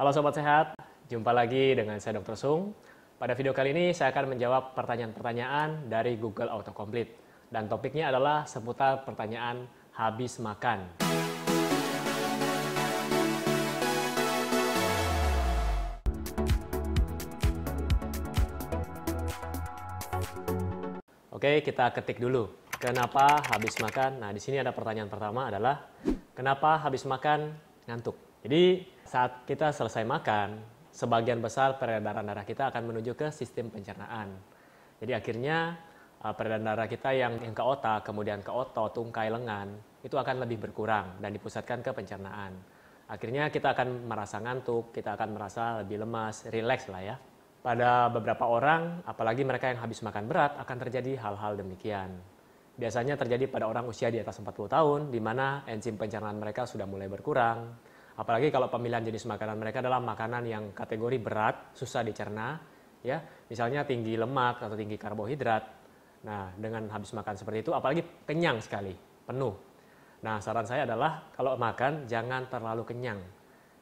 Halo Sobat Sehat, jumpa lagi dengan saya Dr. Sung. Pada video kali ini saya akan menjawab pertanyaan-pertanyaan dari Google Autocomplete. Dan topiknya adalah seputar pertanyaan habis makan. Oke, kita ketik dulu. Kenapa habis makan? Nah, di sini ada pertanyaan pertama adalah, kenapa habis makan ngantuk? Jadi, saat kita selesai makan, sebagian besar peredaran darah kita akan menuju ke sistem pencernaan. Jadi akhirnya peredaran darah kita yang ke otak, kemudian ke otot, tungkai, lengan, itu akan lebih berkurang dan dipusatkan ke pencernaan. Akhirnya kita akan merasa ngantuk, kita akan merasa lebih lemas, rileks lah ya. Pada beberapa orang, apalagi mereka yang habis makan berat, akan terjadi hal-hal demikian. Biasanya terjadi pada orang usia di atas 40 tahun, di mana enzim pencernaan mereka sudah mulai berkurang. Apalagi kalau pemilihan jenis makanan mereka adalah makanan yang kategori berat, susah dicerna, ya, misalnya tinggi lemak atau tinggi karbohidrat. Nah, dengan habis makan seperti itu, apalagi kenyang sekali, penuh. Nah, saran saya adalah kalau makan jangan terlalu kenyang,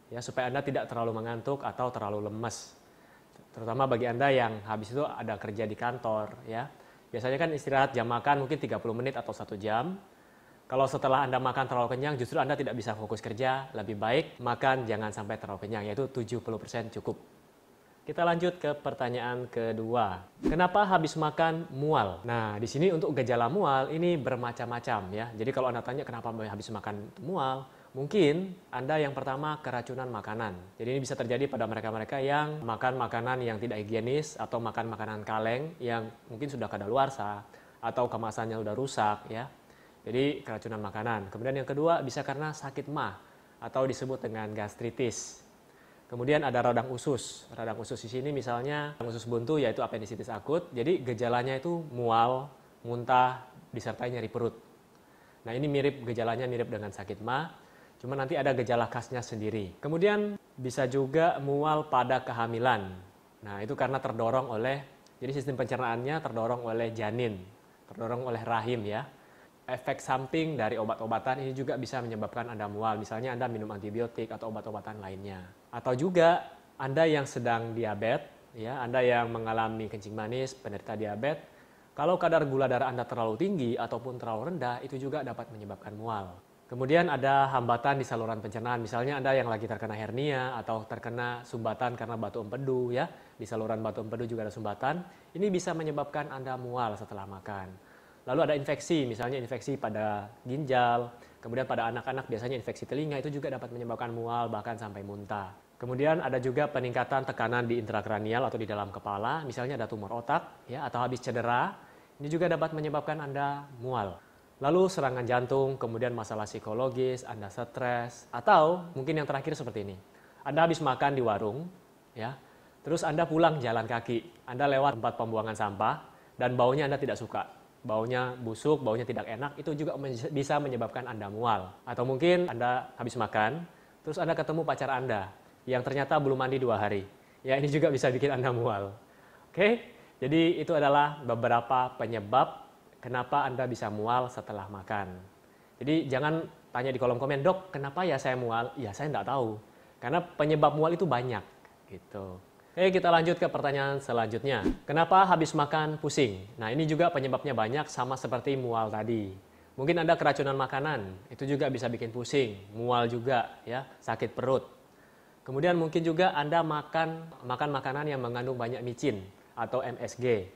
ya, supaya Anda tidak terlalu mengantuk atau terlalu lemes. Terutama bagi Anda yang habis itu ada kerja di kantor, ya. Biasanya kan istirahat jam makan mungkin 30 menit atau 1 jam. Kalau setelah Anda makan terlalu kenyang, justru Anda tidak bisa fokus kerja. Lebih baik makan jangan sampai terlalu kenyang, yaitu 70% cukup. Kita lanjut ke pertanyaan kedua. Kenapa habis makan mual? Nah, di sini untuk gejala mual ini bermacam-macam ya. Jadi kalau Anda tanya kenapa habis makan mual, mungkin Anda yang pertama keracunan makanan. Jadi ini bisa terjadi pada mereka-mereka yang makan makanan yang tidak higienis atau makan makanan kaleng yang mungkin sudah kadaluarsa atau kemasannya sudah rusak ya. Jadi keracunan makanan. Kemudian yang kedua bisa karena sakit MAH atau disebut dengan gastritis. Kemudian ada radang usus. Radang usus di sini misalnya usus buntu yaitu apendisitis akut. Jadi gejalanya itu mual, muntah, disertai nyeri perut. Nah ini gejalanya mirip dengan sakit MAH. Cuma nanti ada gejala khasnya sendiri. Kemudian bisa juga mual pada kehamilan. Nah itu karena terdorong oleh, jadi sistem pencernaannya terdorong oleh janin, terdorong oleh rahim ya. Efek samping dari obat-obatan ini juga bisa menyebabkan Anda mual. Misalnya Anda minum antibiotik atau obat-obatan lainnya. Atau juga Anda yang sedang diabetes, ya, Anda yang mengalami kencing manis, penderita diabetes, kalau kadar gula darah Anda terlalu tinggi ataupun terlalu rendah, itu juga dapat menyebabkan mual. Kemudian ada hambatan di saluran pencernaan, misalnya Anda yang lagi terkena hernia atau terkena sumbatan karena batu empedu, ya, di saluran batu empedu juga ada sumbatan, ini bisa menyebabkan Anda mual setelah makan. Lalu ada infeksi, misalnya infeksi pada ginjal, kemudian pada anak-anak biasanya infeksi telinga, itu juga dapat menyebabkan mual bahkan sampai muntah. Kemudian ada juga peningkatan tekanan di intrakranial atau di dalam kepala, misalnya ada tumor otak, ya, atau habis cedera, ini juga dapat menyebabkan Anda mual. Lalu serangan jantung, kemudian masalah psikologis, Anda stres, atau mungkin yang terakhir seperti ini. Anda habis makan di warung, ya, terus Anda pulang jalan kaki, Anda lewat tempat pembuangan sampah, dan baunya Anda tidak suka. Baunya busuk, baunya tidak enak, itu juga bisa menyebabkan Anda mual. Atau mungkin Anda habis makan, terus Anda ketemu pacar Anda, yang ternyata belum mandi 2 hari. Ya, ini juga bisa bikin Anda mual. Oke, jadi itu adalah beberapa penyebab kenapa Anda bisa mual setelah makan. Jadi jangan tanya di kolom komen, dok, kenapa ya saya mual? Ya saya nggak tahu, karena penyebab mual itu banyak. Gitu. Oke, kita lanjut ke pertanyaan selanjutnya. Kenapa habis makan pusing? Nah ini juga penyebabnya banyak sama seperti mual tadi. Mungkin Anda keracunan makanan, itu juga bisa bikin pusing, mual juga, ya, sakit perut. Kemudian mungkin juga Anda makan makanan yang mengandung banyak micin atau MSG.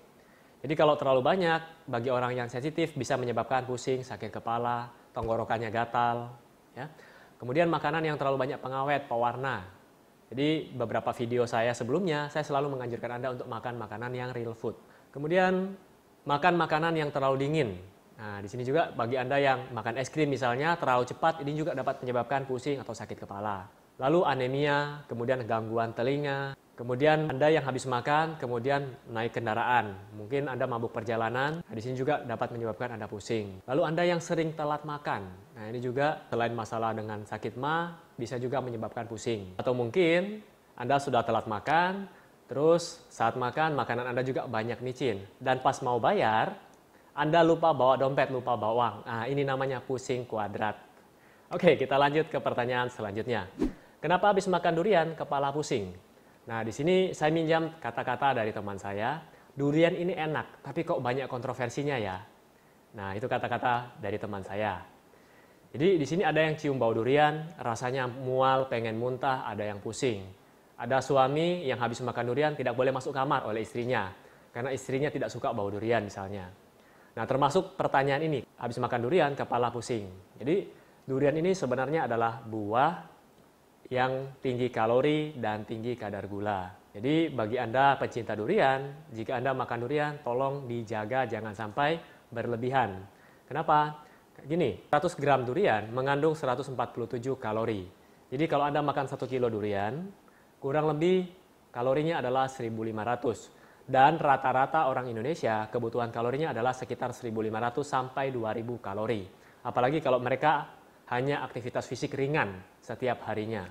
Jadi kalau terlalu banyak, bagi orang yang sensitif bisa menyebabkan pusing, sakit kepala, tenggorokannya gatal. Ya. Kemudian makanan yang terlalu banyak pengawet, pewarna. Jadi beberapa video saya sebelumnya, saya selalu menganjurkan Anda untuk makan makanan yang real food. Kemudian makan makanan yang terlalu dingin. Nah di sini juga bagi Anda yang makan es krim misalnya terlalu cepat, ini juga dapat menyebabkan pusing atau sakit kepala. Lalu anemia, kemudian gangguan telinga. Kemudian Anda yang habis makan, kemudian naik kendaraan. Mungkin Anda mabuk perjalanan, di sini juga dapat menyebabkan Anda pusing. Lalu Anda yang sering telat makan. Nah ini juga selain masalah dengan sakit MAH, bisa juga menyebabkan pusing. Atau mungkin Anda sudah telat makan, terus saat makan, makanan Anda juga banyak micin. Dan pas mau bayar, Anda lupa bawa dompet, lupa bawa uang. Nah ini namanya pusing kuadrat. Oke, kita lanjut ke pertanyaan selanjutnya. Kenapa habis makan durian kepala pusing? Nah, di sini saya minjam kata-kata dari teman saya. Durian ini enak, tapi kok banyak kontroversinya ya? Nah, itu kata-kata dari teman saya. Jadi di sini ada yang cium bau durian, rasanya mual, pengen muntah, ada yang pusing. Ada suami yang habis makan durian tidak boleh masuk kamar oleh istrinya, karena istrinya tidak suka bau durian misalnya. Nah, termasuk pertanyaan ini, habis makan durian kepala pusing. Jadi durian ini sebenarnya adalah buah yang tinggi kalori dan tinggi kadar gula. Jadi bagi Anda pecinta durian, jika Anda makan durian, tolong dijaga jangan sampai berlebihan. Kenapa? Gini, 100 gram durian mengandung 147 kalori. Jadi kalau Anda makan 1 kilo durian, kurang lebih kalorinya adalah 1.500. Dan rata-rata orang Indonesia kebutuhan kalorinya adalah sekitar 1.500 sampai 2.000 kalori. Apalagi kalau mereka hanya aktivitas fisik ringan setiap harinya.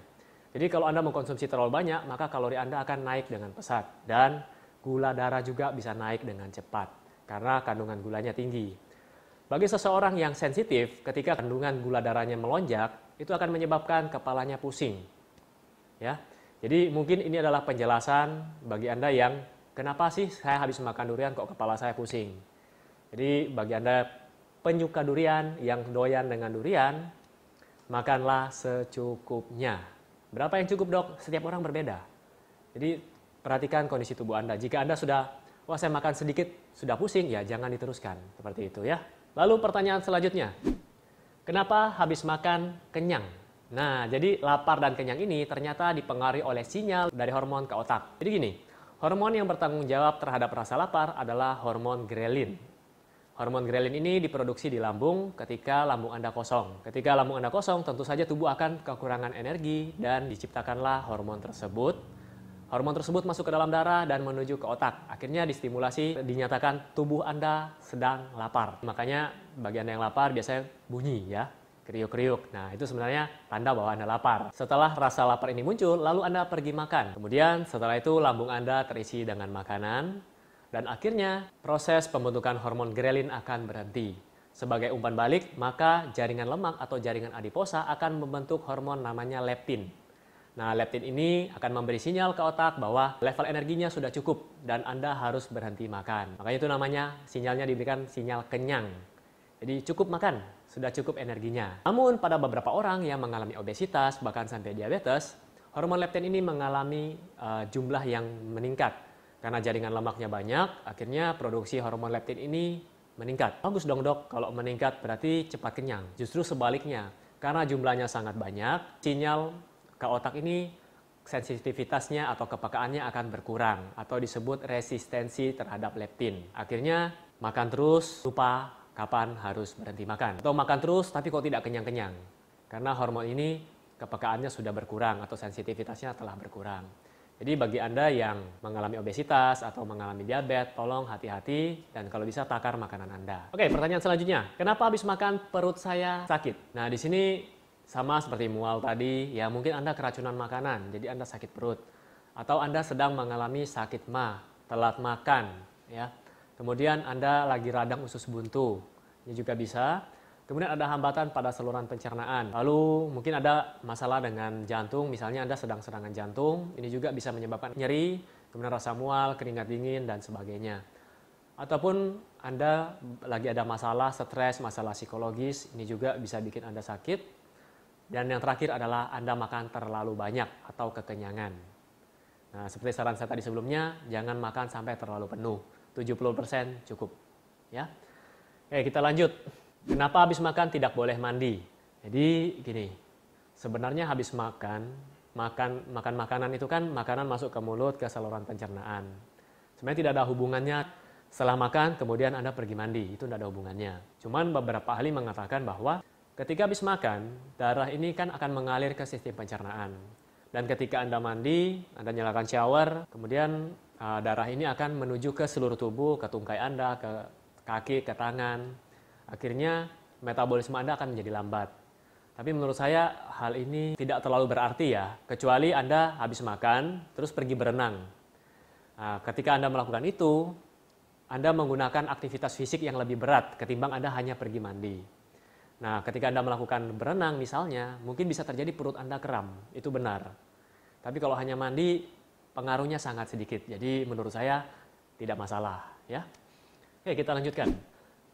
Jadi kalau Anda mengkonsumsi terlalu banyak, maka kalori Anda akan naik dengan pesat. Dan gula darah juga bisa naik dengan cepat, karena kandungan gulanya tinggi. Bagi seseorang yang sensitif, ketika kandungan gula darahnya melonjak, itu akan menyebabkan kepalanya pusing. Ya, jadi mungkin ini adalah penjelasan bagi Anda yang, kenapa sih saya habis makan durian kok kepala saya pusing? Jadi bagi Anda penyuka durian, yang doyan dengan durian, makanlah secukupnya. Berapa yang cukup, dok? Setiap orang berbeda. Jadi perhatikan kondisi tubuh Anda. Jika Anda sudah, wah saya makan sedikit, sudah pusing, ya jangan diteruskan. Seperti itu ya. Lalu pertanyaan selanjutnya. Kenapa habis makan kenyang? Nah, jadi lapar dan kenyang ini ternyata dipengaruhi oleh sinyal dari hormon ke otak. Jadi gini, hormon yang bertanggung jawab terhadap rasa lapar adalah hormon grelin. Hormon grelin ini diproduksi di lambung ketika lambung Anda kosong. Ketika lambung Anda kosong, tentu saja tubuh akan kekurangan energi dan diciptakanlah hormon tersebut. Hormon tersebut masuk ke dalam darah dan menuju ke otak. Akhirnya distimulasi, dinyatakan tubuh Anda sedang lapar. Makanya bagi Anda yang lapar biasanya bunyi ya, kriuk-kriuk. Nah, itu sebenarnya tanda bahwa Anda lapar. Setelah rasa lapar ini muncul, lalu Anda pergi makan. Kemudian setelah itu lambung Anda terisi dengan makanan. Dan akhirnya proses pembentukan hormon grelin akan berhenti. Sebagai umpan balik, maka jaringan lemak atau jaringan adiposa akan membentuk hormon namanya leptin. Nah, leptin ini akan memberi sinyal ke otak bahwa level energinya sudah cukup dan Anda harus berhenti makan. Makanya itu namanya sinyalnya diberikan sinyal kenyang. Jadi cukup makan, sudah cukup energinya. Namun pada beberapa orang yang mengalami obesitas, bahkan sampai diabetes, hormon leptin ini mengalami jumlah yang meningkat. Karena jaringan lemaknya banyak, akhirnya produksi hormon leptin ini meningkat. Bagus dong dok, kalau meningkat berarti cepat kenyang. Justru sebaliknya, karena jumlahnya sangat banyak, sinyal ke otak ini sensitivitasnya atau kepekaannya akan berkurang atau disebut resistensi terhadap leptin. Akhirnya makan terus, lupa kapan harus berhenti makan. Atau makan terus tapi kok tidak kenyang-kenyang. Karena hormon ini kepekaannya sudah berkurang atau sensitivitasnya telah berkurang. Jadi bagi Anda yang mengalami obesitas atau mengalami diabetes, tolong hati-hati dan kalau bisa takar makanan Anda. Oke, pertanyaan selanjutnya. Kenapa habis makan perut saya sakit? Nah, di sini sama seperti mual tadi, ya mungkin Anda keracunan makanan, jadi Anda sakit perut. Atau Anda sedang mengalami sakit MA, telat makan, ya. Kemudian Anda lagi radang usus buntu, ini juga bisa. Kemudian ada hambatan pada saluran pencernaan. Lalu mungkin ada masalah dengan jantung, misalnya Anda sedang serangan jantung, ini juga bisa menyebabkan nyeri, kemudian rasa mual, keringat dingin, dan sebagainya. Ataupun Anda lagi ada masalah, stres, masalah psikologis, ini juga bisa bikin Anda sakit. Dan yang terakhir adalah Anda makan terlalu banyak atau kekenyangan. Nah, seperti saran saya tadi sebelumnya, jangan makan sampai terlalu penuh, 70% cukup. Ya. Oke, kita lanjut. Kenapa habis makan tidak boleh mandi? Jadi gini, sebenarnya habis makan makanan itu kan makanan masuk ke mulut, ke saluran pencernaan. Sebenarnya tidak ada hubungannya setelah makan kemudian Anda pergi mandi, itu tidak ada hubungannya. Cuman beberapa ahli mengatakan bahwa ketika habis makan, darah ini kan akan mengalir ke sistem pencernaan. Dan ketika Anda mandi, Anda nyalakan shower, kemudian darah ini akan menuju ke seluruh tubuh, ke tungkai Anda, ke kaki, ke tangan. Akhirnya metabolisme Anda akan menjadi lambat. Tapi menurut saya hal ini tidak terlalu berarti ya, kecuali Anda habis makan terus pergi berenang. Nah, ketika Anda melakukan itu, Anda menggunakan aktivitas fisik yang lebih berat ketimbang Anda hanya pergi mandi. Nah, ketika Anda melakukan berenang misalnya, mungkin bisa terjadi perut Anda kram. Itu benar. Tapi kalau hanya mandi, pengaruhnya sangat sedikit. Jadi menurut saya tidak masalah. Ya. Oke, kita lanjutkan.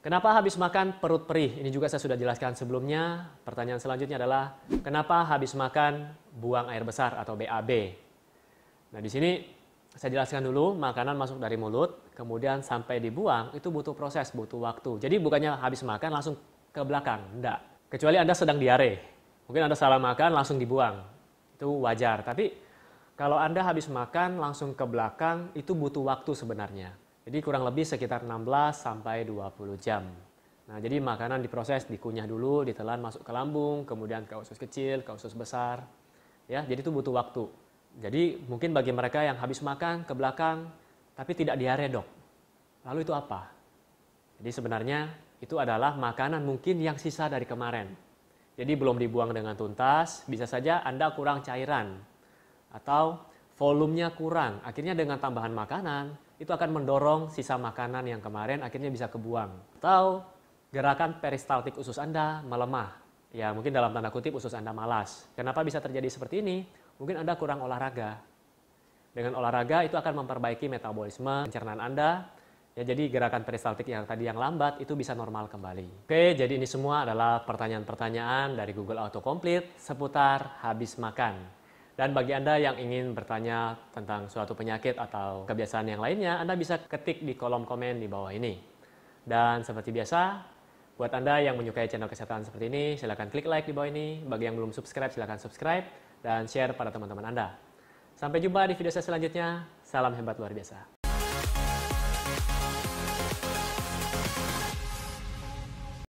Kenapa habis makan perut perih? Ini juga saya sudah jelaskan sebelumnya. Pertanyaan selanjutnya adalah, kenapa habis makan buang air besar atau BAB? Nah, di sini saya jelaskan dulu, makanan masuk dari mulut, kemudian sampai dibuang, itu butuh proses, butuh waktu. Jadi bukannya habis makan langsung ke belakang, enggak. Kecuali Anda sedang diare. Mungkin Anda salah makan, langsung dibuang. Itu wajar. Tapi kalau Anda habis makan langsung ke belakang, itu butuh waktu sebenarnya. Jadi kurang lebih sekitar 16 sampai 20 jam. Nah, jadi makanan diproses, dikunyah dulu, ditelan masuk ke lambung, kemudian ke usus kecil, ke usus besar. Ya, jadi itu butuh waktu. Jadi mungkin bagi mereka yang habis makan ke belakang, tapi tidak diare, Dok. Lalu itu apa? Jadi sebenarnya itu adalah makanan mungkin yang sisa dari kemarin. Jadi belum dibuang dengan tuntas, bisa saja Anda kurang cairan atau volumenya kurang. Akhirnya dengan tambahan makanan, itu akan mendorong sisa makanan yang kemarin akhirnya bisa kebuang. Atau gerakan peristaltik usus Anda melemah. Ya mungkin dalam tanda kutip usus Anda malas. Kenapa bisa terjadi seperti ini? Mungkin Anda kurang olahraga. Dengan olahraga itu akan memperbaiki metabolisme pencernaan Anda. Ya, jadi gerakan peristaltik yang tadi yang lambat itu bisa normal kembali. Oke, jadi ini semua adalah pertanyaan-pertanyaan dari Google Autocomplete seputar habis makan. Dan bagi Anda yang ingin bertanya tentang suatu penyakit atau kebiasaan yang lainnya, Anda bisa ketik di kolom komen di bawah ini. Dan seperti biasa, buat Anda yang menyukai channel kesehatan seperti ini, silakan klik like di bawah ini. Bagi yang belum subscribe, silakan subscribe dan share pada teman-teman Anda. Sampai jumpa di video saya selanjutnya. Salam hebat luar biasa.